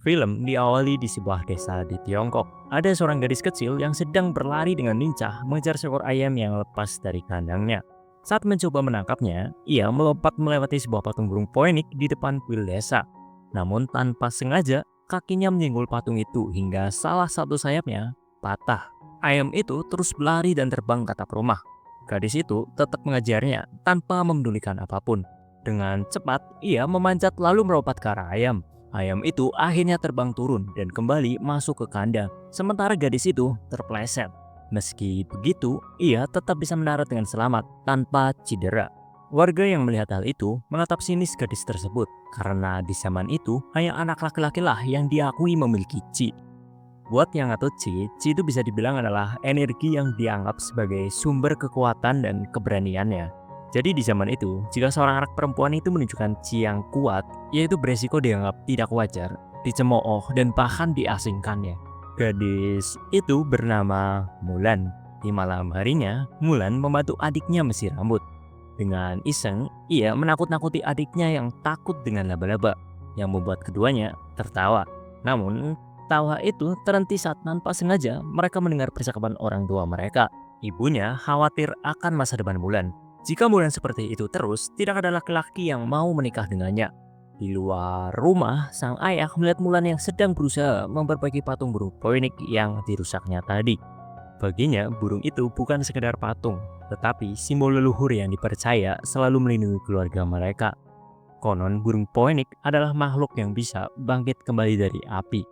Film diawali di sebuah desa di Tiongkok. Ada seorang gadis kecil yang sedang berlari dengan lincah mengejar seekor ayam yang lepas dari kandangnya. Saat mencoba menangkapnya, ia melompat melewati sebuah patung burung poenik di depan kuil desa. Namun tanpa sengaja, kakinya menyenggol patung itu hingga salah satu sayapnya patah. Ayam itu terus berlari dan terbang ke atap rumah. Gadis itu tetap mengejarnya tanpa memedulikan apapun. Dengan cepat, ia memanjat lalu melompat ke arah ayam. Ayam itu akhirnya terbang turun dan kembali masuk ke kandang, sementara gadis itu terpleset. Meski begitu, ia tetap bisa mendarat dengan selamat tanpa cedera. Warga yang melihat hal itu menatap sinis gadis tersebut karena di zaman itu hanya anak laki-laki lah yang diakui memiliki Qi. Buat yang atau Qi itu bisa dibilang adalah energi yang dianggap sebagai sumber kekuatan dan keberaniannya. Jadi di zaman itu, jika seorang anak perempuan itu menunjukkan Qi yang kuat, yaitu beresiko dianggap tidak wajar, dicemooh, dan bahkan diasingkannya. Gadis itu bernama Mulan. Di malam harinya, Mulan membantu adiknya mesir rambut. Dengan iseng, ia menakut-nakuti adiknya yang takut dengan laba-laba, yang membuat keduanya tertawa. Namun, tawa itu terhenti saat tanpa sengaja mereka mendengar percakapan orang tua mereka. Ibunya khawatir akan masa depan Mulan. Jika Mulan seperti itu terus, tidak ada laki-laki yang mau menikah dengannya. Di luar rumah, sang ayah melihat Mulan yang sedang berusaha memperbaiki patung burung poenik yang dirusaknya tadi. Baginya, burung itu bukan sekedar patung, tetapi simbol leluhur yang dipercaya selalu melindungi keluarga mereka. Konon, burung poenik adalah makhluk yang bisa bangkit kembali dari api.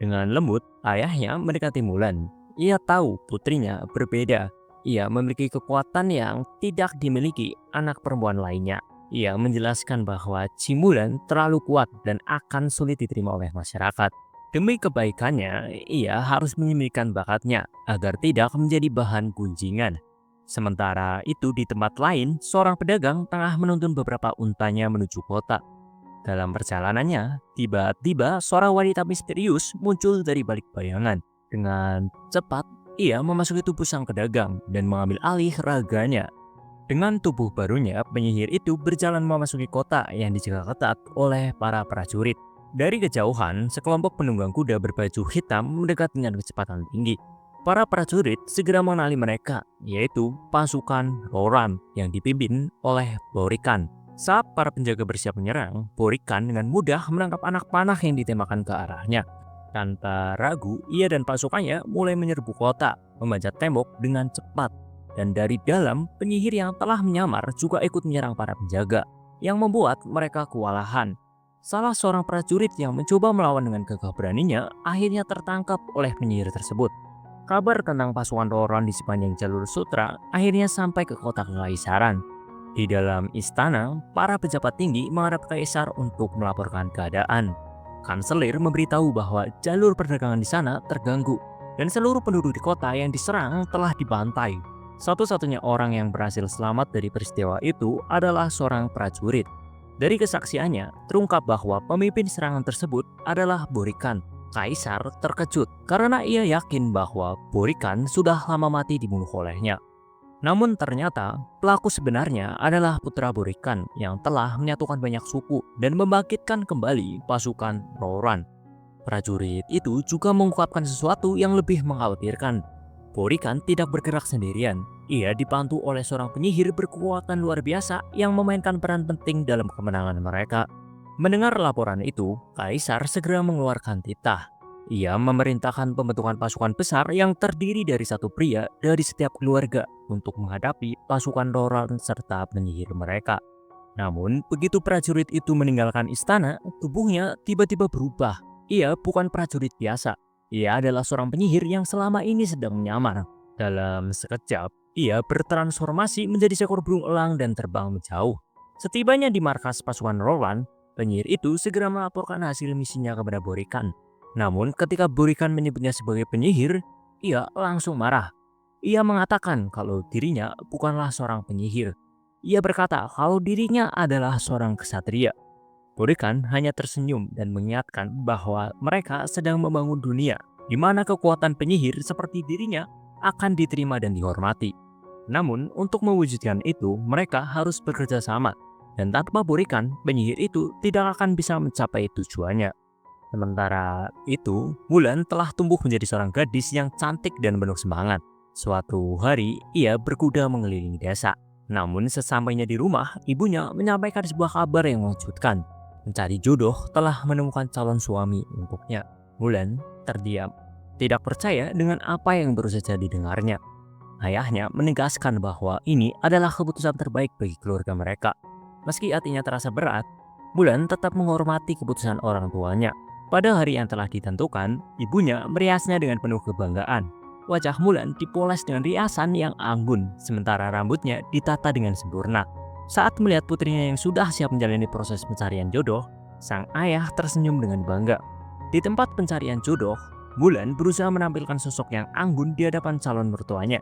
Dengan lembut, ayahnya mendekati Mulan. Ia tahu putrinya berbeda. Ia memiliki kekuatan yang tidak dimiliki anak perempuan lainnya. Ia menjelaskan bahwa Qi Mulan terlalu kuat dan akan sulit diterima oleh masyarakat. Demi kebaikannya, ia harus menyembunyikan bakatnya agar tidak menjadi bahan gunjingan. Sementara itu di tempat lain, seorang pedagang tengah menuntun beberapa untanya menuju kota. Dalam perjalanannya, tiba-tiba seorang wanita misterius muncul dari balik bayangan. Dengan cepat, ia memasuki tubuh sang pedagang dan mengambil alih raganya. Dengan tubuh barunya, penyihir itu berjalan memasuki kota yang dijaga ketat oleh para prajurit. Dari kejauhan, sekelompok penunggang kuda berbaju hitam mendekat dengan kecepatan tinggi. Para prajurit segera mengenali mereka, yaitu pasukan Roran yang dipimpin oleh Borikan. Saat para penjaga bersiap menyerang, Borikan dengan mudah menangkap anak panah yang ditembakkan ke arahnya. Tanpa ragu, ia dan pasukannya mulai menyerbu kota, memanjat tembok dengan cepat. Dan dari dalam, penyihir yang telah menyamar juga ikut menyerang para penjaga, yang membuat mereka kewalahan. Salah seorang prajurit yang mencoba melawan dengan gagah beraninya akhirnya tertangkap oleh penyihir tersebut. Kabar tentang pasukan Roran di sepanjang jalur sutra akhirnya sampai ke kota kekaisaran. Di dalam istana, para pejabat tinggi menghadap kaisar untuk melaporkan keadaan. Kanselir memberitahu bahwa jalur perdagangan di sana terganggu dan seluruh penduduk di kota yang diserang telah dibantai. Satu-satunya orang yang berhasil selamat dari peristiwa itu adalah seorang prajurit. Dari kesaksiannya, terungkap bahwa pemimpin serangan tersebut adalah Borikan. Kaisar terkejut karena ia yakin bahwa Borikan sudah lama mati dibunuh olehnya. Namun ternyata pelaku sebenarnya adalah putra Borikan yang telah menyatukan banyak suku dan membangkitkan kembali pasukan Roran. Prajurit itu juga mengungkapkan sesuatu yang lebih mengkhawatirkan. Borikan tidak bergerak sendirian. Ia dibantu oleh seorang penyihir berkekuatan luar biasa yang memainkan peran penting dalam kemenangan mereka. Mendengar laporan itu, Kaisar segera mengeluarkan titah. Ia memerintahkan pembentukan pasukan besar yang terdiri dari satu pria dari setiap keluarga untuk menghadapi pasukan Roran serta penyihir mereka. Namun, begitu prajurit itu meninggalkan istana, tubuhnya tiba-tiba berubah. Ia bukan prajurit biasa. Ia adalah seorang penyihir yang selama ini sedang menyamar. Dalam sekejap, ia bertransformasi menjadi seekor burung elang dan terbang menjauh. Setibanya di markas pasukan Roran, penyihir itu segera melaporkan hasil misinya kepada Borikan. Namun ketika Borikan menyebutnya sebagai penyihir, ia langsung marah. Ia mengatakan kalau dirinya bukanlah seorang penyihir. Ia berkata kalau dirinya adalah seorang ksatria. Borikan hanya tersenyum dan mengingatkan bahwa mereka sedang membangun dunia di mana kekuatan penyihir seperti dirinya akan diterima dan dihormati. Namun untuk mewujudkan itu mereka harus bekerja sama. Dan tanpa Borikan, penyihir itu tidak akan bisa mencapai tujuannya. Sementara itu, Mulan telah tumbuh menjadi seorang gadis yang cantik dan penuh semangat. Suatu hari, ia berkuda mengelilingi desa. Namun sesampainya di rumah, ibunya menyampaikan sebuah kabar yang mengejutkan. Mencari jodoh telah menemukan calon suami untuknya. Mulan terdiam, tidak percaya dengan apa yang baru saja didengarnya. Ayahnya menegaskan bahwa ini adalah keputusan terbaik bagi keluarga mereka. Meski hatinya terasa berat, Mulan tetap menghormati keputusan orang tuanya. Pada hari yang telah ditentukan, ibunya meriasnya dengan penuh kebanggaan. Wajah Mulan dipoles dengan riasan yang anggun, sementara rambutnya ditata dengan sempurna. Saat melihat putrinya yang sudah siap menjalani proses pencarian jodoh, sang ayah tersenyum dengan bangga. Di tempat pencarian jodoh, Mulan berusaha menampilkan sosok yang anggun di hadapan calon mertuanya.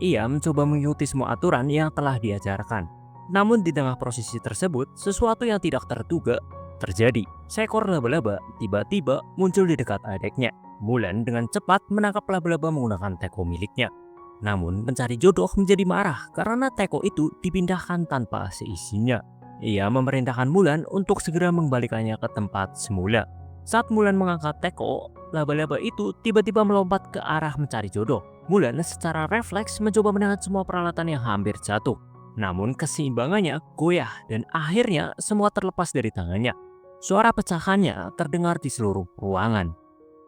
Ia mencoba mengikuti semua aturan yang telah diajarkan. Namun di tengah prosesi tersebut, sesuatu yang tidak terduga terjadi. Seekor laba-laba tiba-tiba muncul di dekat adiknya. Mulan dengan cepat menangkap laba-laba menggunakan teko miliknya. Namun pencari jodoh menjadi marah karena teko itu dipindahkan tanpa seizinnya. Ia memerintahkan Mulan untuk segera mengembalikannya ke tempat semula. Saat Mulan mengangkat teko, laba-laba itu tiba-tiba melompat ke arah mencari jodoh. Mulan secara refleks mencoba menahan semua peralatan yang hampir jatuh. Namun keseimbangannya goyah dan akhirnya semua terlepas dari tangannya. Suara pecahannya terdengar di seluruh ruangan.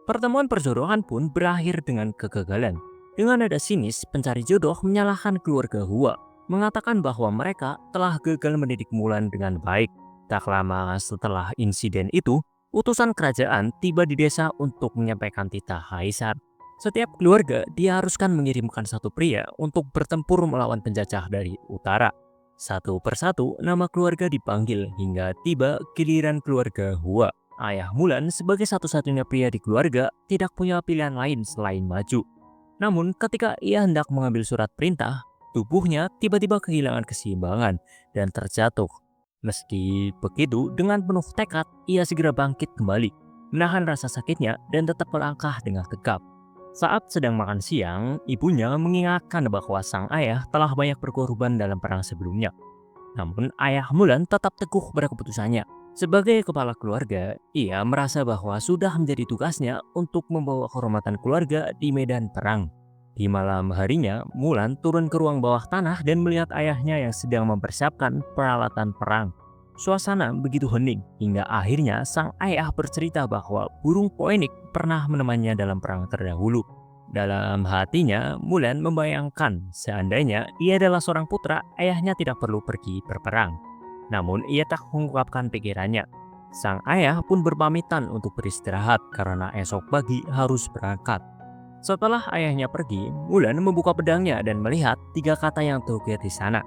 Pertemuan perjodohan pun berakhir dengan kegagalan. Dengan nada sinis, pencari jodoh menyalahkan keluarga Hua, mengatakan bahwa mereka telah gagal mendidik Mulan dengan baik. Tak lama setelah insiden itu, utusan kerajaan tiba di desa untuk menyampaikan titah kaisar. Setiap keluarga diharuskan mengirimkan satu pria untuk bertempur melawan penjajah dari utara. Satu persatu nama keluarga dipanggil hingga tiba giliran keluarga Hua. Ayah Mulan sebagai satu-satunya pria di keluarga tidak punya pilihan lain selain maju. Namun ketika ia hendak mengambil surat perintah, tubuhnya tiba-tiba kehilangan keseimbangan dan terjatuh. Meski begitu, dengan penuh tekad, ia segera bangkit kembali, menahan rasa sakitnya dan tetap melangkah dengan tegap. Saat sedang makan siang, ibunya mengingatkan bahwa sang ayah telah banyak berkorban dalam perang sebelumnya. Namun ayah Mulan tetap teguh pada keputusannya. Sebagai kepala keluarga, ia merasa bahwa sudah menjadi tugasnya untuk membawa kehormatan keluarga di medan perang. Di malam harinya, Mulan turun ke ruang bawah tanah dan melihat ayahnya yang sedang mempersiapkan peralatan perang. Suasana begitu hening hingga akhirnya sang ayah bercerita bahwa burung poenik pernah menemannya dalam perang terdahulu. Dalam hatinya, Mulan membayangkan seandainya ia adalah seorang putra, ayahnya tidak perlu pergi berperang. Namun ia tak mengungkapkan pikirannya. Sang ayah pun berpamitan untuk beristirahat karena esok pagi harus berangkat. Setelah ayahnya pergi, Mulan membuka pedangnya dan melihat 3 kata yang terukir di sana,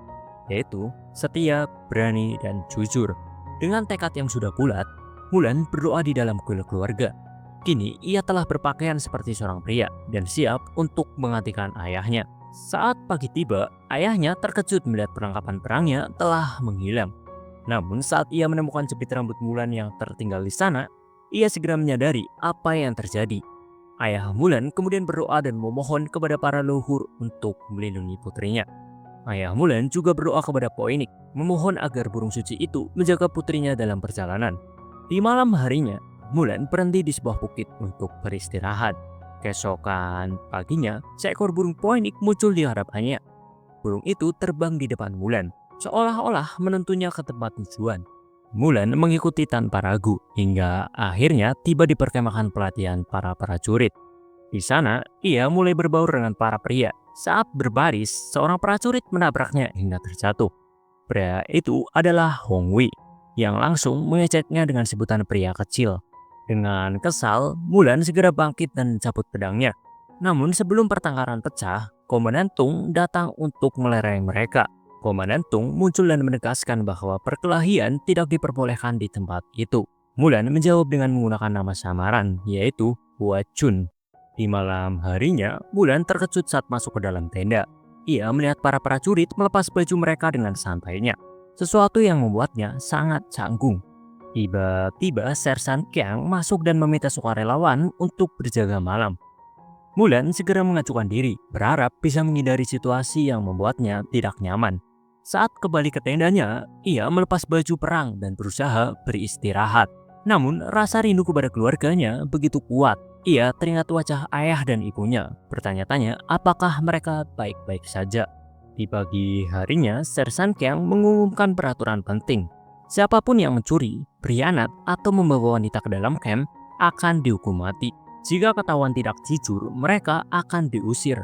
yaitu setia, berani, dan jujur. Dengan tekad yang sudah bulat, Mulan berdoa di dalam kuil keluarga. Kini ia telah berpakaian seperti seorang pria dan siap untuk menggantikan ayahnya. Saat pagi tiba, ayahnya terkejut melihat perlengkapan perangnya telah menghilang. Namun saat ia menemukan jepit rambut Mulan yang tertinggal di sana, ia segera menyadari apa yang terjadi. Ayah Mulan kemudian berdoa dan memohon kepada para leluhur untuk melindungi putrinya. Ayah Mulan juga berdoa kepada Poenik, memohon agar burung suci itu menjaga putrinya dalam perjalanan. Di malam harinya, Mulan berhenti di sebuah bukit untuk beristirahat. Keesokan paginya, seekor burung Poenik muncul di hadapannya. Burung itu terbang di depan Mulan, seolah-olah menentunya ke tempat tujuan. Mulan mengikuti tanpa ragu hingga akhirnya tiba di perkemahan pelatihan para prajurit. Di sana, ia mulai berbaur dengan para pria. Saat berbaris, seorang prajurit menabraknya hingga terjatuh. Pria itu adalah Hong Wei, yang langsung mengejeknya dengan sebutan pria kecil. Dengan kesal, Mulan segera bangkit dan mencabut pedangnya. Namun sebelum pertengkaran pecah, Komandan Tung datang untuk melereng mereka. Komandan Tung muncul dan menegaskan bahwa perkelahian tidak diperbolehkan di tempat itu. Mulan menjawab dengan menggunakan nama samaran, yaitu Hua Chun. Di malam harinya, Mulan terkejut saat masuk ke dalam tenda. Ia melihat para prajurit melepas baju mereka dengan santainya, sesuatu yang membuatnya sangat canggung. Tiba-tiba Sersan Qiang masuk dan meminta sukarelawan untuk berjaga malam. Mulan segera mengajukan diri, berharap bisa menghindari situasi yang membuatnya tidak nyaman. Saat kembali ke tendanya, ia melepas baju perang dan berusaha beristirahat. Namun rasa rindu kepada keluarganya begitu kuat. Ia teringat wajah ayah dan ibunya, bertanya-tanya apakah mereka baik-baik saja. Di pagi harinya, Sersan Kyang mengumumkan peraturan penting. Siapapun yang mencuri, berkhianat, atau membawa wanita ke dalam camp akan dihukum mati. Jika ketahuan tidak jujur, mereka akan diusir.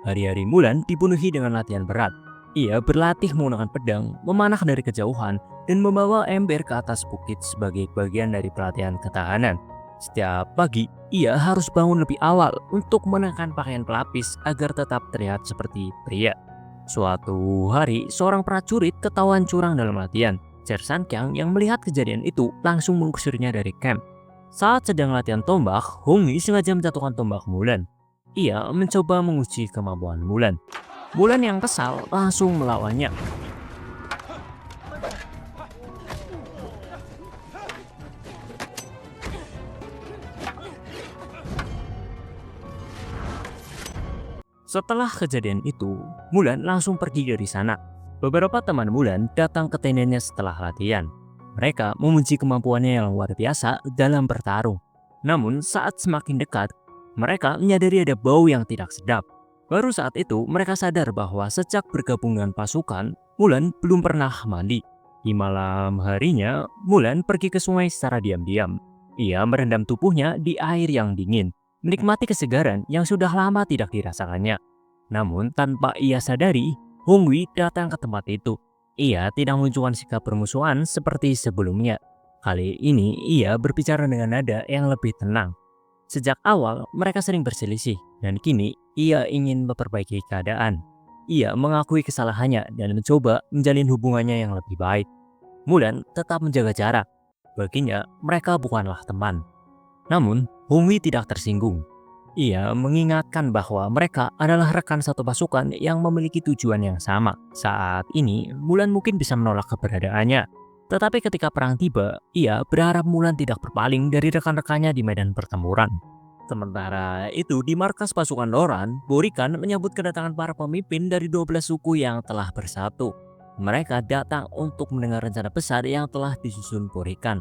Hari-hari Mulan dipenuhi dengan latihan berat. Ia berlatih menggunakan pedang, memanah dari kejauhan, dan membawa ember ke atas bukit sebagai bagian dari pelatihan ketahanan. Setiap pagi, ia harus bangun lebih awal untuk menekan pakaian pelapis agar tetap terlihat seperti pria. Suatu hari, seorang prajurit ketahuan curang dalam latihan. Sersan Kyang yang melihat kejadian itu langsung mengusirnya dari camp. Saat sedang latihan tombak, Hong Yi sengaja menjatuhkan tombak Mulan. Ia mencoba menguji kemampuan Mulan. Mulan yang kesal langsung melawannya. Setelah kejadian itu, Mulan langsung pergi dari sana. Beberapa teman Mulan datang ke tendanya setelah latihan. Mereka memuji kemampuannya yang luar biasa dalam bertarung. Namun saat semakin dekat, mereka menyadari ada bau yang tidak sedap. Baru saat itu mereka sadar bahwa sejak bergabung dengan pasukan, Mulan belum pernah mandi. Di malam harinya, Mulan pergi ke sungai secara diam-diam. Ia merendam tubuhnya di air yang dingin, menikmati kesegaran yang sudah lama tidak dirasakannya. Namun tanpa ia sadari, Hong Yi datang ke tempat itu. Ia tidak menunjukkan sikap permusuhan seperti sebelumnya. Kali ini ia berbicara dengan nada yang lebih tenang. Sejak awal mereka sering berselisih dan kini ia ingin memperbaiki keadaan. Ia mengakui kesalahannya dan mencoba menjalin hubungannya yang lebih baik. Mulan tetap menjaga jarak. Baginya mereka bukanlah teman. Namun Hong Yi tidak tersinggung. Ia mengingatkan bahwa mereka adalah rekan satu pasukan yang memiliki tujuan yang sama. Saat ini, Mulan mungkin bisa menolak keberadaannya. Tetapi ketika perang tiba, ia berharap Mulan tidak berpaling dari rekan-rekannya di medan pertempuran. Sementara itu, di markas pasukan Loran, Borikan menyambut kedatangan para pemimpin dari 12 suku yang telah bersatu. Mereka datang untuk mendengar rencana besar yang telah disusun Borikan.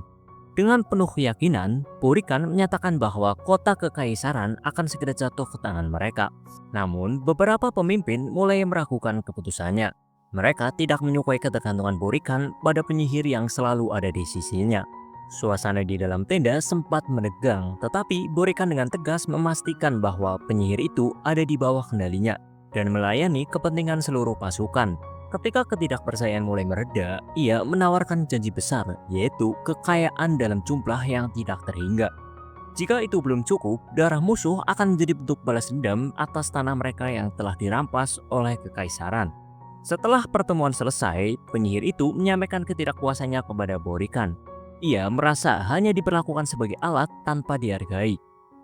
Dengan penuh keyakinan, Borikan menyatakan bahwa kota kekaisaran akan segera jatuh ke tangan mereka. Namun, beberapa pemimpin mulai meragukan keputusannya. Mereka tidak menyukai ketergantungan Borikan pada penyihir yang selalu ada di sisinya. Suasana di dalam tenda sempat menegang, tetapi Borikan dengan tegas memastikan bahwa penyihir itu ada di bawah kendalinya dan melayani kepentingan seluruh pasukan. Ketika ketidakpercayaan mulai mereda, ia menawarkan janji besar, yaitu kekayaan dalam jumlah yang tidak terhingga. Jika itu belum cukup, darah musuh akan menjadi bentuk balas dendam atas tanah mereka yang telah dirampas oleh kekaisaran. Setelah pertemuan selesai, penyihir itu menyampaikan ketidakpuasannya kepada Borikan. Ia merasa hanya diperlakukan sebagai alat tanpa dihargai.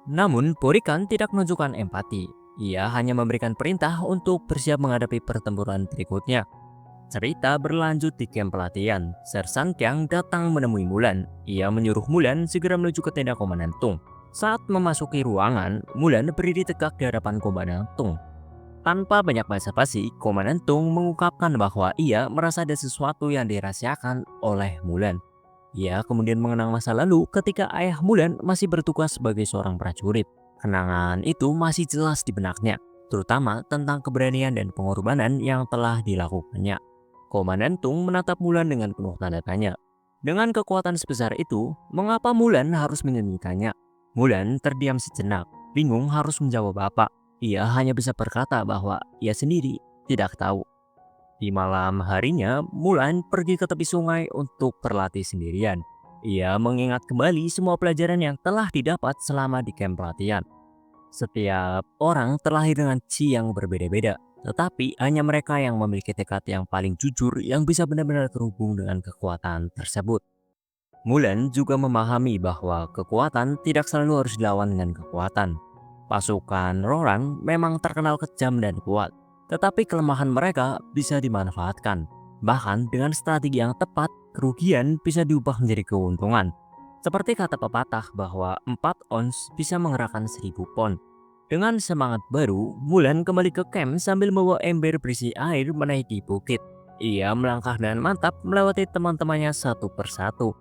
Namun, Borikan tidak menunjukkan empati. Ia hanya memberikan perintah untuk bersiap menghadapi pertempuran berikutnya. Cerita berlanjut di camp pelatihan. Sersan Kyang datang menemui Mulan. Ia menyuruh Mulan segera menuju ke tenda Komandan Tung. Saat memasuki ruangan, Mulan berdiri tegak di hadapan Komandan Tung. Tanpa banyak basa-basi, Komandan Tung mengungkapkan bahwa ia merasa ada sesuatu yang dirahasiakan oleh Mulan. Ia kemudian mengenang masa lalu ketika ayah Mulan masih bertugas sebagai seorang prajurit. Kenangan itu masih jelas di benaknya, terutama tentang keberanian dan pengorbanan yang telah dilakukannya. Komandan Tung menatap Mulan dengan penuh tanda tanya. Dengan kekuatan sebesar itu, mengapa Mulan harus menyembunyikannya? Mulan terdiam sejenak, bingung harus menjawab apa. Ia hanya bisa berkata bahwa ia sendiri tidak tahu. Di malam harinya, Mulan pergi ke tepi sungai untuk berlatih sendirian. Ia mengingat kembali semua pelajaran yang telah didapat selama di camp pelatihan. Setiap orang terlahir dengan chi yang berbeda-beda, tetapi hanya mereka yang memiliki tekad yang paling jujur yang bisa benar-benar terhubung dengan kekuatan tersebut. Mulan juga memahami bahwa kekuatan tidak selalu harus dilawan dengan kekuatan. Pasukan Roran memang terkenal kejam dan kuat, tetapi kelemahan mereka bisa dimanfaatkan. Bahkan dengan strategi yang tepat, kerugian bisa diubah menjadi keuntungan. Seperti kata pepatah bahwa 4 ons bisa menggerakkan 1000 pon. Dengan semangat baru, Mulan kembali ke camp sambil membawa ember berisi air menaiki bukit. Ia melangkah dengan mantap melewati teman-temannya satu persatu.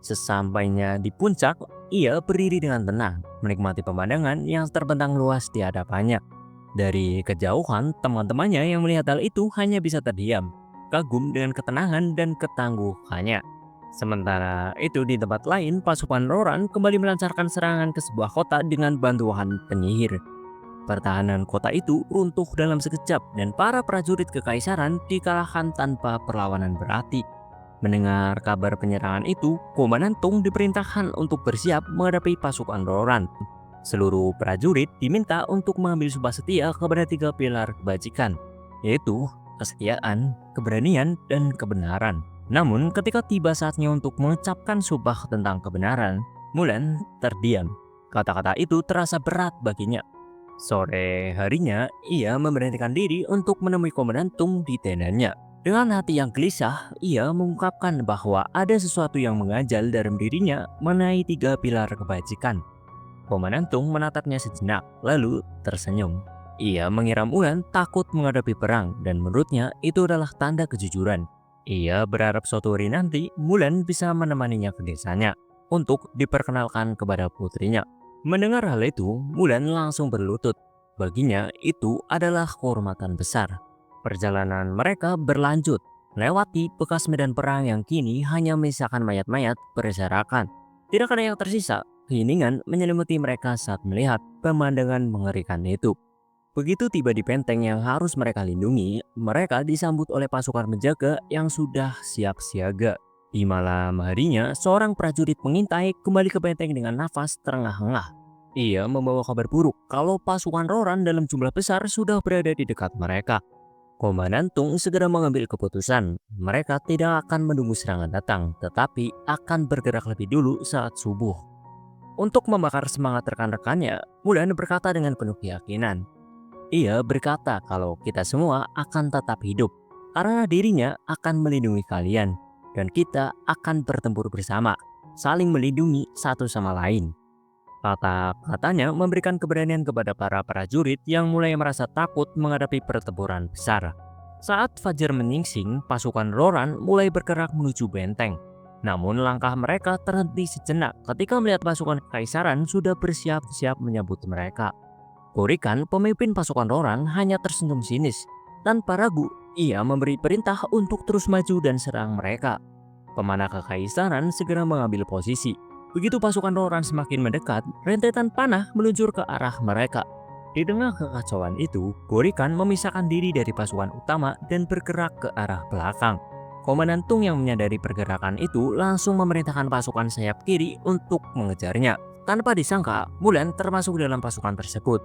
Sesampainya di puncak, ia berdiri dengan tenang, menikmati pemandangan yang terbentang luas di hadapannya. Dari kejauhan, teman-temannya yang melihat hal itu hanya bisa terdiam, kagum dengan ketenangan dan ketangguhannya. Sementara itu di tempat lain, pasukan Roran kembali melancarkan serangan ke sebuah kota dengan bantuan penyihir. Pertahanan kota itu runtuh dalam sekejap dan para prajurit kekaisaran dikalahkan tanpa perlawanan berarti. Mendengar kabar penyerangan itu, Komandan Tung diperintahkan untuk bersiap menghadapi pasukan Roran. Seluruh prajurit diminta untuk mengambil sumpah setia kepada 3 pilar kebajikan, yaitu kesetiaan, keberanian, dan kebenaran. Namun ketika tiba saatnya untuk mengucapkan sumpah tentang kebenaran, Mulan terdiam. Kata-kata itu terasa berat baginya. Sore harinya, ia memberanikan diri untuk menemui Komandan Tung di tendanya. Dengan hati yang gelisah, ia mengungkapkan bahwa ada sesuatu yang mengganjal dalam dirinya mengenai 3 pilar kebajikan. Komandan Tung menatapnya sejenak, lalu tersenyum. Ia mengira Mulan takut menghadapi perang dan menurutnya itu adalah tanda kejujuran. Ia berharap suatu hari nanti Mulan bisa menemaninya ke desanya untuk diperkenalkan kepada putrinya. Mendengar hal itu, Mulan langsung berlutut. Baginya itu adalah kehormatan besar. Perjalanan mereka berlanjut, melewati bekas medan perang yang kini hanya menyisakan mayat-mayat berserakan. Tidak ada yang tersisa, keheningan menyelimuti mereka saat melihat pemandangan mengerikan itu. Begitu tiba di benteng yang harus mereka lindungi, mereka disambut oleh pasukan penjaga yang sudah siap siaga. Di malam harinya, seorang prajurit mengintai kembali ke benteng dengan nafas terengah-engah. Ia membawa kabar buruk kalau pasukan Roran dalam jumlah besar sudah berada di dekat mereka. Komandan Tung segera mengambil keputusan. Mereka tidak akan menunggu serangan datang, tetapi akan bergerak lebih dulu saat subuh. Untuk membakar semangat rekan-rekannya, Mulan berkata dengan penuh keyakinan. Ia berkata kalau kita semua akan tetap hidup, karena dirinya akan melindungi kalian, dan kita akan bertempur bersama, saling melindungi satu sama lain. Kata-katanya memberikan keberanian kepada para prajurit yang mulai merasa takut menghadapi pertempuran besar. Saat fajar menyingsing, pasukan Roran mulai bergerak menuju benteng. Namun langkah mereka terhenti sejenak ketika melihat pasukan kekaisaran sudah bersiap-siap menyambut mereka. Gorikan, pemimpin pasukan Roran, hanya tersenyum sinis. Tanpa ragu, ia memberi perintah untuk terus maju dan serang mereka. Pemanah kekaisaran segera mengambil posisi. Begitu pasukan Roran semakin mendekat, rentetan panah meluncur ke arah mereka. Di tengah kekacauan itu, Gorikan memisahkan diri dari pasukan utama dan bergerak ke arah belakang. Komandan Tung yang menyadari pergerakan itu langsung memerintahkan pasukan sayap kiri untuk mengejarnya. Tanpa disangka, Mulan termasuk dalam pasukan tersebut.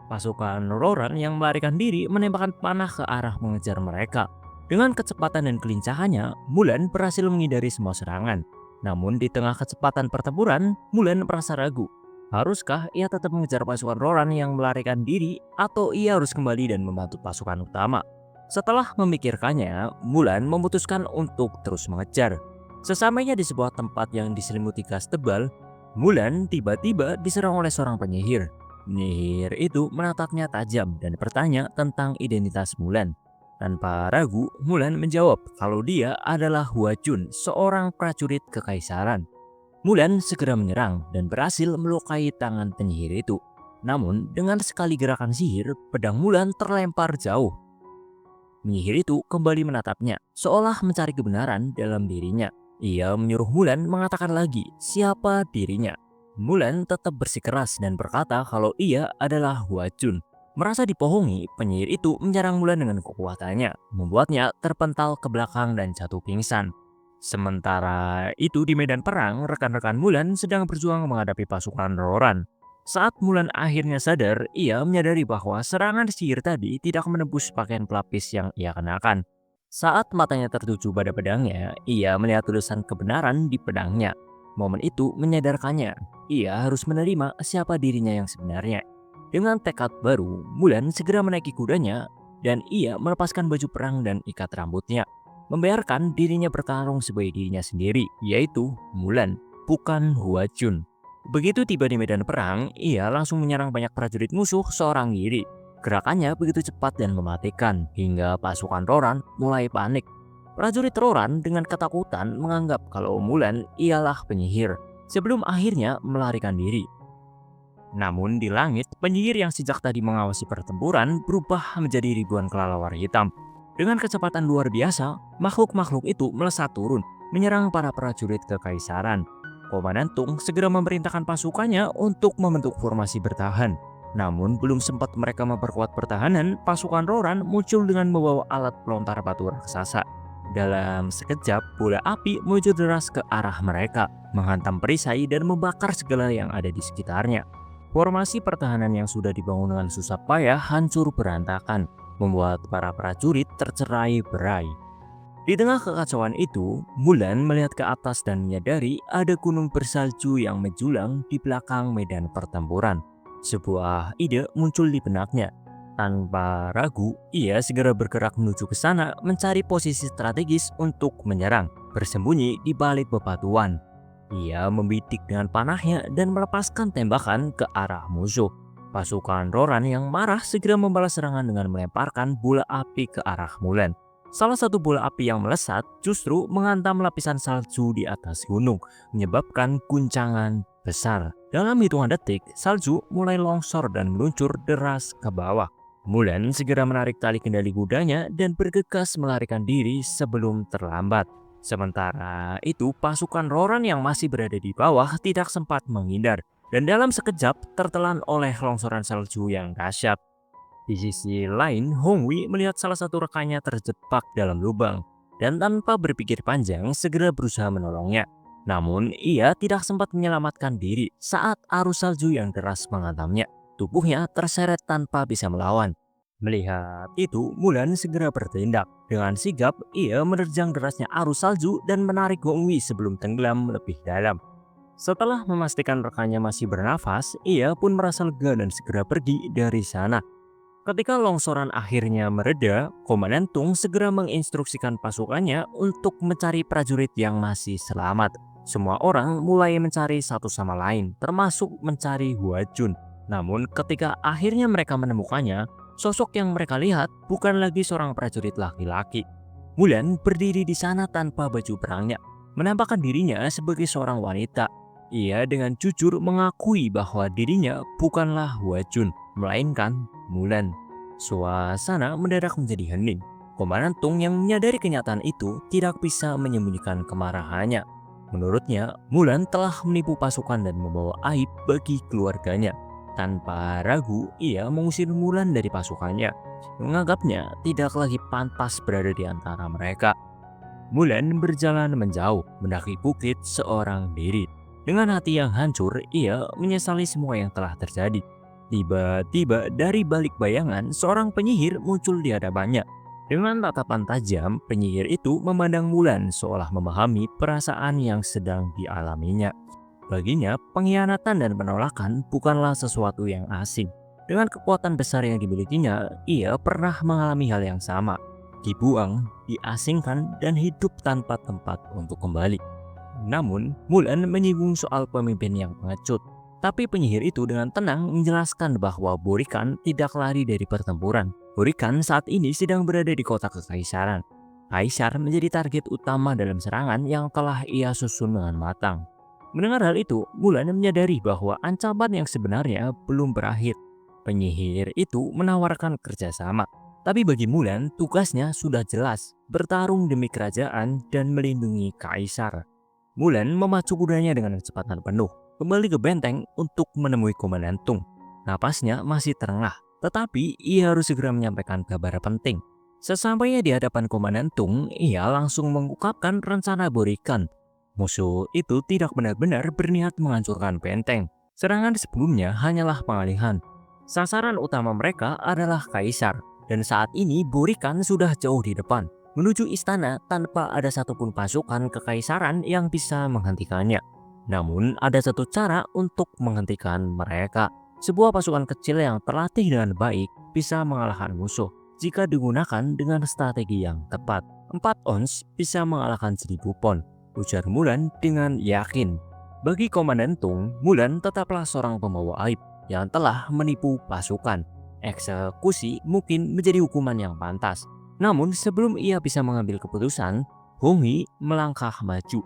Pasukan Roran yang melarikan diri menembakkan panah ke arah mengejar mereka. Dengan kecepatan dan kelincahannya, Mulan berhasil menghindari semua serangan. Namun di tengah kecepatan pertempuran, Mulan merasa ragu. Haruskah ia tetap mengejar pasukan Roran yang melarikan diri atau ia harus kembali dan membantu pasukan utama? Setelah memikirkannya, Mulan memutuskan untuk terus mengejar. Sesampainya di sebuah tempat yang diselimuti gas tebal, Mulan tiba-tiba diserang oleh seorang penyihir. Penyihir itu menatapnya tajam dan bertanya tentang identitas Mulan. Tanpa ragu, Mulan menjawab kalau dia adalah Hua Jun, seorang prajurit kekaisaran. Mulan segera menyerang dan berhasil melukai tangan penyihir itu. Namun, dengan sekali gerakan sihir, pedang Mulan terlempar jauh. Penyihir itu kembali menatapnya, seolah mencari kebenaran dalam dirinya. Ia menyuruh Mulan mengatakan lagi siapa dirinya. Mulan tetap bersikeras dan berkata kalau ia adalah Hua Jun. Merasa dibohongi, penyihir itu menyerang Mulan dengan kekuatannya, membuatnya terpental ke belakang dan jatuh pingsan. Sementara itu di medan perang, rekan-rekan Mulan sedang berjuang menghadapi pasukan Roran. Saat Mulan akhirnya sadar, ia menyadari bahwa serangan sihir tadi tidak menembus pakaian pelapis yang ia kenakan. Saat matanya tertuju pada pedangnya, ia melihat tulisan kebenaran di pedangnya. Momen itu menyadarkannya, ia harus menerima siapa dirinya yang sebenarnya. Dengan tekad baru, Mulan segera menaiki kudanya dan ia melepaskan baju perang dan ikat rambutnya. Membiarkan dirinya bertarung sebagai dirinya sendiri, yaitu Mulan, bukan Hua Jun. Begitu tiba di medan perang, ia langsung menyerang banyak prajurit musuh seorang diri. Gerakannya begitu cepat dan mematikan, hingga pasukan Roran mulai panik. Prajurit Roran dengan ketakutan menganggap kalau Mulan ialah penyihir, sebelum akhirnya melarikan diri. Namun di langit, penyihir yang sejak tadi mengawasi pertempuran berubah menjadi ribuan kelelawar hitam. Dengan kecepatan luar biasa, makhluk-makhluk itu melesat turun, menyerang para prajurit kekaisaran. Komandan Tung segera memerintahkan pasukannya untuk membentuk formasi bertahan. Namun belum sempat mereka memperkuat pertahanan, pasukan Roran muncul dengan membawa alat pelontar batu raksasa. Dalam sekejap, bola api meluncur deras ke arah mereka, menghantam perisai dan membakar segala yang ada di sekitarnya. Formasi pertahanan yang sudah dibangun dengan susah payah hancur berantakan, membuat para prajurit tercerai-berai. Di tengah kekacauan itu, Mulan melihat ke atas dan menyadari ada gunung bersalju yang menjulang di belakang medan pertempuran. Sebuah ide muncul di benaknya. Tanpa ragu, ia segera bergerak menuju ke sana mencari posisi strategis untuk menyerang, bersembunyi di balik bebatuan. Ia membidik dengan panahnya dan melepaskan tembakan ke arah musuh. Pasukan Roran yang marah segera membalas serangan dengan melemparkan bola api ke arah Mulan. Salah satu bola api yang melesat justru menghantam lapisan salju di atas gunung, menyebabkan guncangan besar. Dalam hitungan detik, salju mulai longsor dan meluncur deras ke bawah. Mulan segera menarik tali kendali kudanya dan bergegas melarikan diri sebelum terlambat. Sementara itu, pasukan Roran yang masih berada di bawah tidak sempat menghindar, dan dalam sekejap tertelan oleh longsoran salju yang dahsyat. Di sisi lain, Hongwi melihat salah satu rekannya terjebak dalam lubang, dan tanpa berpikir panjang segera berusaha menolongnya. Namun, ia tidak sempat menyelamatkan diri saat arus salju yang deras menghantamnya. Tubuhnya terseret tanpa bisa melawan. Melihat itu, Mulan segera bertindak. Dengan sigap, ia menerjang derasnya arus salju dan menarik Hongwi sebelum tenggelam lebih dalam. Setelah memastikan rekannya masih bernafas, ia pun merasa lega dan segera pergi dari sana. Ketika longsoran akhirnya mereda, Komandan Tung segera menginstruksikan pasukannya untuk mencari prajurit yang masih selamat. Semua orang mulai mencari satu sama lain, termasuk mencari Hua Jun. Namun ketika akhirnya mereka menemukannya, sosok yang mereka lihat bukan lagi seorang prajurit laki-laki. Mulan berdiri di sana tanpa baju perangnya, menampakkan dirinya sebagai seorang wanita. Ia dengan jujur mengakui bahwa dirinya bukanlah Hua Jun, melainkan Mulan. Suasana mendadak menjadi hening. Komandan Tung yang menyadari kenyataan itu tidak bisa menyembunyikan kemarahannya. Menurutnya, Mulan telah menipu pasukan dan membawa aib bagi keluarganya. Tanpa ragu, ia mengusir Mulan dari pasukannya, menganggapnya tidak lagi pantas berada di antara mereka. Mulan berjalan menjauh, mendaki bukit seorang diri. Dengan hati yang hancur, ia menyesali semua yang telah terjadi. Tiba-tiba dari balik bayangan, seorang penyihir muncul di hadapannya. Dengan tatapan tajam, penyihir itu memandang Mulan seolah memahami perasaan yang sedang dialaminya. Baginya, pengkhianatan dan penolakan bukanlah sesuatu yang asing. Dengan kekuatan besar yang dimilikinya, ia pernah mengalami hal yang sama. Dibuang, diasingkan, dan hidup tanpa tempat untuk kembali. Namun, Mulan menyinggung soal pemimpin yang pengecut. Tapi penyihir itu dengan tenang menjelaskan bahwa Borikan tidak lari dari pertempuran. Borikan saat ini sedang berada di kota kekaisaran. Kaisar menjadi target utama dalam serangan yang telah ia susun dengan matang. Mendengar hal itu, Mulan menyadari bahwa ancaman yang sebenarnya belum berakhir. Penyihir itu menawarkan kerjasama. Tapi bagi Mulan, tugasnya sudah jelas, bertarung demi kerajaan dan melindungi kaisar. Mulan memacu kudanya dengan kecepatan penuh, kembali ke benteng untuk menemui Komandan Tung. Napasnya masih terengah, tetapi ia harus segera menyampaikan kabar penting. Sesampainya di hadapan Komandan Tung, ia langsung mengungkapkan rencana Borikan. Musuh itu tidak benar-benar berniat menghancurkan benteng. Serangan sebelumnya hanyalah pengalihan. Sasaran utama mereka adalah kaisar, dan saat ini Borikan sudah jauh di depan, menuju istana tanpa ada satupun pasukan kekaisaran yang bisa menghentikannya. Namun ada satu cara untuk menghentikan mereka. Sebuah pasukan kecil yang terlatih dengan baik bisa mengalahkan musuh jika digunakan dengan strategi yang tepat. 4 ons bisa mengalahkan 1000 pon, ujar Mulan dengan yakin. Bagi Komandan Tung, Mulan tetaplah seorang pembawa aib yang telah menipu pasukan. Eksekusi mungkin menjadi hukuman yang pantas, Namun sebelum ia bisa mengambil keputusan, Hongyi melangkah maju.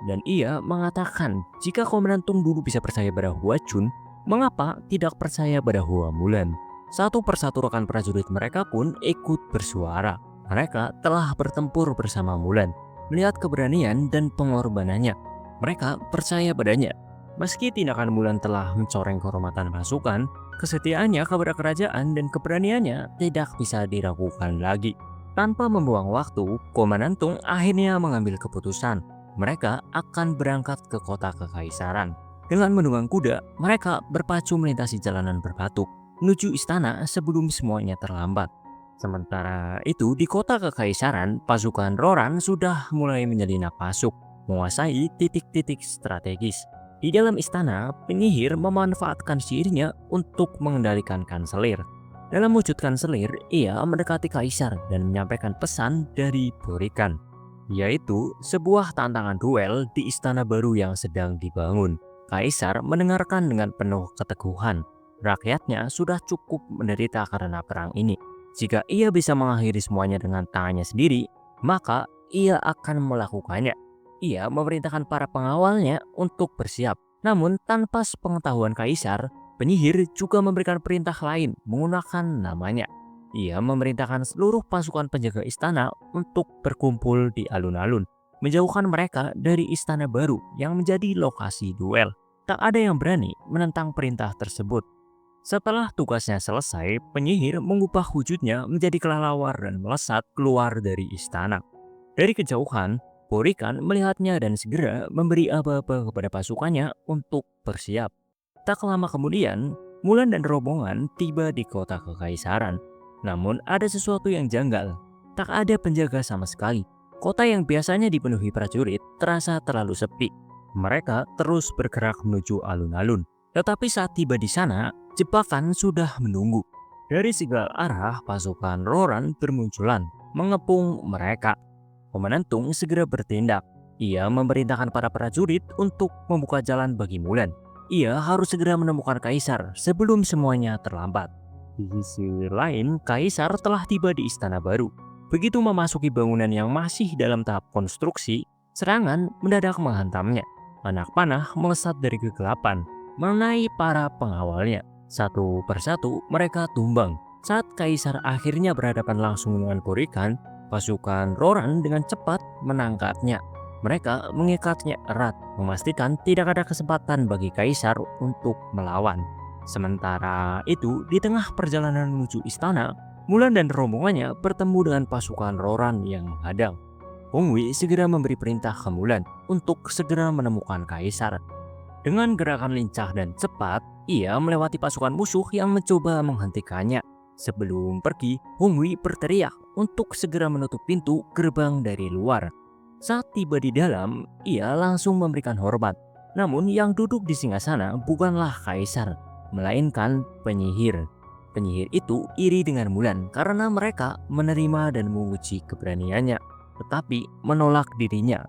Dan ia mengatakan jika Komandan Tung dulu bisa percaya pada Hua Chun, mengapa tidak percaya pada Hua Mulan? Satu persatu rekan prajurit mereka pun ikut bersuara. Mereka telah bertempur bersama Mulan. Melihat keberanian dan pengorbanannya, mereka percaya padanya. Meski tindakan Mulan telah mencoreng kehormatan pasukan, kesetiaannya kepada kerajaan dan keberaniannya tidak bisa diragukan lagi. Tanpa membuang waktu, Komandan Tung akhirnya mengambil keputusan. Mereka akan berangkat ke kota kekaisaran. Dengan menunggang kuda, mereka berpacu melintasi jalanan berbatu menuju istana sebelum semuanya terlambat. Sementara itu, di kota kekaisaran, pasukan Roran sudah mulai menyelinap masuk, menguasai titik-titik strategis. Di dalam istana, penyihir memanfaatkan sihirnya untuk mengendalikan kanselir. Dalam wujud kanselir, ia mendekati kaisar dan menyampaikan pesan dari Borikan, yaitu sebuah tantangan duel di istana baru yang sedang dibangun. Kaisar mendengarkan dengan penuh keteguhan. Rakyatnya sudah cukup menderita karena perang ini. Jika ia bisa mengakhiri semuanya dengan tangannya sendiri, maka ia akan melakukannya. Ia memerintahkan para pengawalnya untuk bersiap. Namun tanpa sepengetahuan kaisar, penyihir juga memberikan perintah lain menggunakan namanya. Ia memerintahkan seluruh pasukan penjaga istana untuk berkumpul di alun-alun, menjauhkan mereka dari istana baru yang menjadi lokasi duel. Tak ada yang berani menentang perintah tersebut. Setelah tugasnya selesai, penyihir mengubah wujudnya menjadi kelelawar dan melesat keluar dari istana. Dari kejauhan, Borikan melihatnya dan segera memberi aba-aba kepada pasukannya untuk bersiap. Tak lama kemudian, Mulan dan rombongan tiba di kota kekaisaran. Namun ada sesuatu yang janggal. Tak ada penjaga sama sekali. Kota yang biasanya dipenuhi prajurit terasa terlalu sepi. Mereka terus bergerak menuju alun-alun. Tetapi saat tiba di sana, jebakan sudah menunggu. Dari segala arah, pasukan Roran bermunculan, mengepung mereka. Komandan Tung segera bertindak. Ia memerintahkan para prajurit untuk membuka jalan bagi Mulan. Ia harus segera menemukan kaisar sebelum semuanya terlambat. Di sisi lain, kaisar telah tiba di istana baru. Begitu memasuki bangunan yang masih dalam tahap konstruksi, serangan mendadak menghantamnya. Anak panah melesat dari kegelapan, mengenai para pengawalnya. Satu persatu mereka tumbang. Saat kaisar akhirnya berhadapan langsung dengan Borikan, pasukan Roran dengan cepat menangkapnya. Mereka mengikatnya erat, memastikan tidak ada kesempatan bagi kaisar untuk melawan. Sementara itu, di tengah perjalanan menuju istana, Mulan dan rombongannya bertemu dengan pasukan Roran yang menghadang. Hongyi segera memberi perintah ke Mulan untuk segera menemukan kaisar. Dengan gerakan lincah dan cepat, ia melewati pasukan musuh yang mencoba menghentikannya. Sebelum pergi, Hongyi berteriak untuk segera menutup pintu gerbang dari luar. Saat tiba di dalam, ia langsung memberikan hormat. Namun yang duduk di singgasana bukanlah kaisar, melainkan penyihir. Penyihir itu iri dengan Mulan karena mereka menerima dan menguji keberaniannya, tetapi menolak dirinya.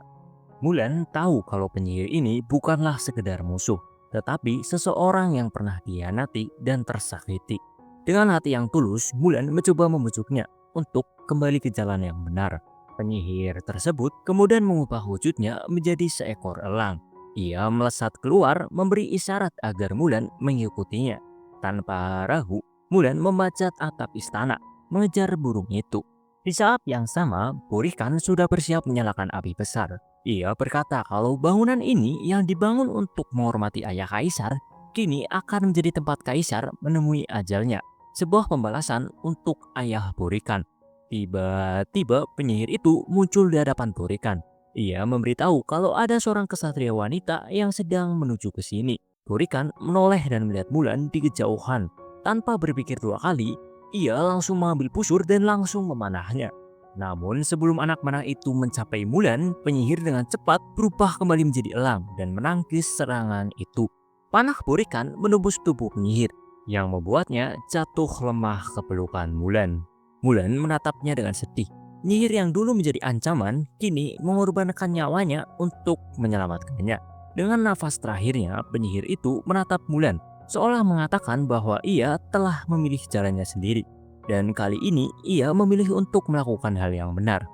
Mulan tahu kalau penyihir ini bukanlah sekedar musuh, tetapi seseorang yang pernah dihianati dan tersakiti. Dengan hati yang tulus, Mulan mencoba membujuknya untuk kembali ke jalan yang benar. Penyihir tersebut kemudian mengubah wujudnya menjadi seekor elang. Ia melesat keluar memberi isyarat agar Mulan mengikutinya. Tanpa ragu, Mulan memanjat atap istana, mengejar burung itu. Di saat yang sama, Borikan sudah bersiap menyalakan api besar. Ia berkata kalau bangunan ini yang dibangun untuk menghormati ayah kaisar, kini akan menjadi tempat kaisar menemui ajalnya. Sebuah pembalasan untuk ayah Borikan. Tiba-tiba penyihir itu muncul di hadapan Borikan. Ia memberitahu kalau ada seorang kesatria wanita yang sedang menuju ke sini. Borikan menoleh dan melihat Mulan di kejauhan. Tanpa berpikir dua kali, ia langsung mengambil pusur dan langsung memanahnya. Namun sebelum anak panah itu mencapai Mulan, penyihir dengan cepat berubah kembali menjadi elang dan menangkis serangan itu. Panah Borikan menembus tubuh penyihir, yang membuatnya jatuh lemah ke pelukan Mulan. Mulan menatapnya dengan sedih. Penyihir yang dulu menjadi ancaman, kini mengorbankan nyawanya untuk menyelamatkannya. Dengan nafas terakhirnya, penyihir itu menatap Mulan, seolah mengatakan bahwa ia telah memilih jalannya sendiri. Dan kali ini ia memilih untuk melakukan hal yang benar.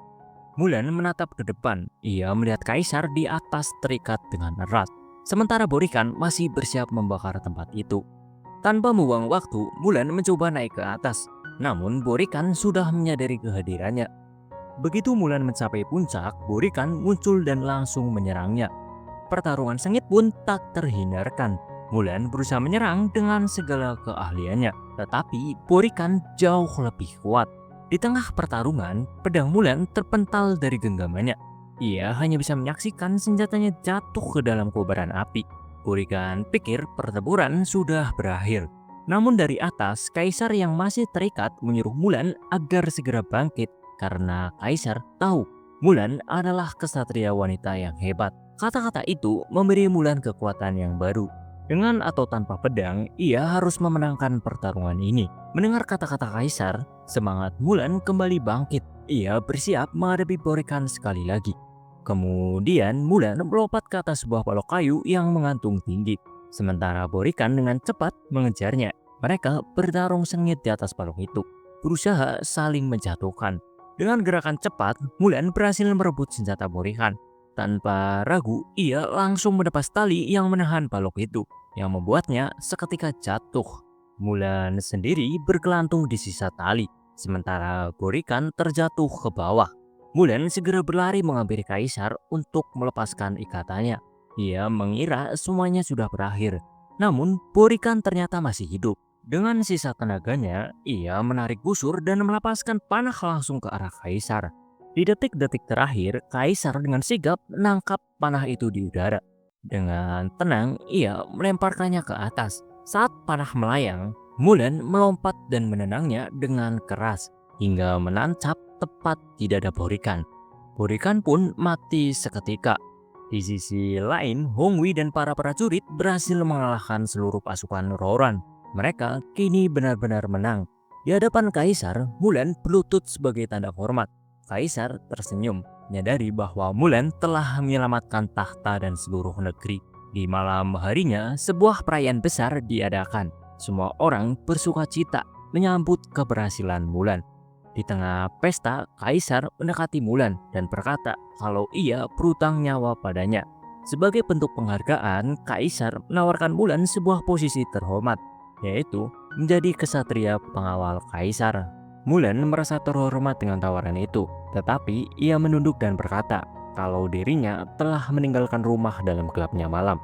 Mulan menatap ke depan. Ia melihat kaisar di atas terikat dengan erat. Sementara Borikan masih bersiap membakar tempat itu. Tanpa membuang waktu, Mulan mencoba naik ke atas. Namun Borikan sudah menyadari kehadirannya. Begitu Mulan mencapai puncak, Borikan muncul dan langsung menyerangnya. Pertarungan sengit pun tak terhindarkan. Mulan berusaha menyerang dengan segala keahliannya, tetapi Borikan jauh lebih kuat. Di tengah pertarungan, pedang Mulan terpental dari genggamannya. Ia hanya bisa menyaksikan senjatanya jatuh ke dalam kobaran api. Borikan pikir pertempuran sudah berakhir. Namun dari atas, kaisar yang masih terikat menyuruh Mulan agar segera bangkit karena kaisar tahu Mulan adalah kesatria wanita yang hebat. Kata-kata itu memberi Mulan kekuatan yang baru. Dengan atau tanpa pedang, ia harus memenangkan pertarungan ini. Mendengar kata-kata kaisar, semangat Mulan kembali bangkit. Ia bersiap menghadapi Borikan sekali lagi. Kemudian Mulan melompat ke atas sebuah balok kayu yang menggantung tinggi. Sementara Borikan dengan cepat mengejarnya. Mereka bertarung sengit di atas balok itu, berusaha saling menjatuhkan. Dengan gerakan cepat, Mulan berhasil merebut senjata Borikan. Tanpa ragu, ia langsung melepas tali yang menahan balok itu, yang membuatnya seketika jatuh. Mulan sendiri bergelantung di sisa tali, sementara Borikan terjatuh ke bawah. Mulan segera berlari menghampiri kaisar untuk melepaskan ikatannya. Ia mengira semuanya sudah berakhir, namun Borikan ternyata masih hidup. Dengan sisa tenaganya, ia menarik busur dan melepaskan panah langsung ke arah kaisar. Di detik-detik terakhir, kaisar dengan sigap menangkap panah itu di udara. Dengan tenang, ia melemparkannya ke atas. Saat panah melayang, Mulan melompat dan menendangnya dengan keras hingga menancap tepat di dada Borikan. Borikan pun mati seketika. Di sisi lain, Hongwi dan para prajurit berhasil mengalahkan seluruh pasukan Roran. Mereka kini benar-benar menang. Di hadapan kaisar, Mulan berlutut sebagai tanda hormat. Kaisar tersenyum, menyadari bahwa Mulan telah menyelamatkan tahta dan seluruh negeri. Di malam harinya, sebuah perayaan besar diadakan. Semua orang bersuka cita menyambut keberhasilan Mulan. Di tengah pesta, kaisar mendekati Mulan dan berkata kalau ia berutang nyawa padanya. Sebagai bentuk penghargaan, kaisar menawarkan Mulan sebuah posisi terhormat, yaitu menjadi kesatria pengawal kaisar. Mulan merasa terhormat dengan tawaran itu, tetapi ia menunduk dan berkata kalau dirinya telah meninggalkan rumah dalam gelapnya malam.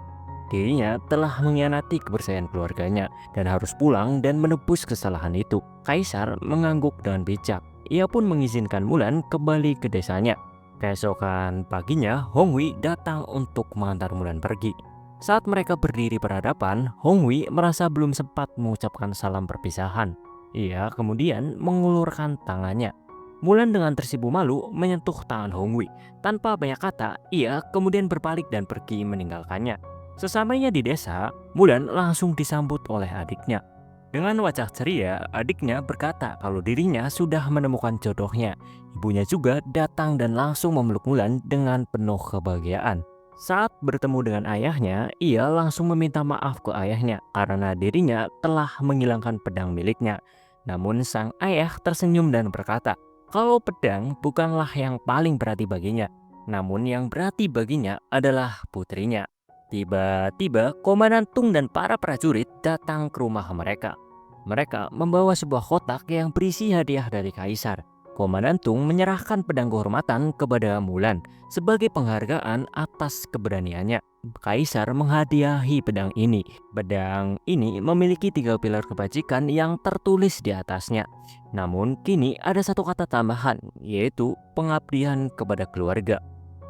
Dirinya telah mengkhianati kepercayaan keluarganya dan harus pulang dan menebus kesalahan itu. Kaisar mengangguk dengan bijak. Ia pun mengizinkan Mulan kembali ke desanya. Keesokan paginya, Hongwi datang untuk mengantar Mulan pergi. Saat mereka berdiri berhadapan, Hongwi merasa belum sempat mengucapkan salam perpisahan. Ia kemudian mengulurkan tangannya. Mulan dengan tersipu malu menyentuh tangan Hongwi. Tanpa banyak kata, ia kemudian berbalik dan pergi meninggalkannya. Sesampainya di desa, Mulan langsung disambut oleh adiknya. Dengan wajah ceria, adiknya berkata kalau dirinya sudah menemukan jodohnya. Ibunya juga datang dan langsung memeluk Mulan dengan penuh kebahagiaan. Saat bertemu dengan ayahnya, ia langsung meminta maaf ke ayahnya karena dirinya telah menghilangkan pedang miliknya. Namun sang ayah tersenyum dan berkata kalau pedang bukanlah yang paling berarti baginya, namun yang berarti baginya adalah putrinya. Tiba-tiba, Komandan Tung dan para prajurit datang ke rumah mereka. Mereka membawa sebuah kotak yang berisi hadiah dari kaisar. Komandan Tung menyerahkan pedang kehormatan kepada Mulan sebagai penghargaan atas keberaniannya. Kaisar menghadiahi pedang ini. Pedang ini memiliki 3 pilar kebajikan yang tertulis di atasnya. Namun kini ada satu kata tambahan, yaitu pengabdian kepada keluarga.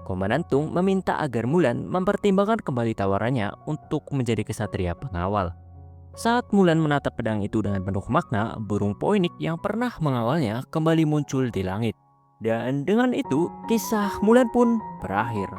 Komandan Tung meminta agar Mulan mempertimbangkan kembali tawarannya untuk menjadi kesatria pengawal. Saat Mulan menatap pedang itu dengan penuh makna, burung poinik yang pernah mengawalnya kembali muncul di langit. Dan dengan itu, kisah Mulan pun berakhir.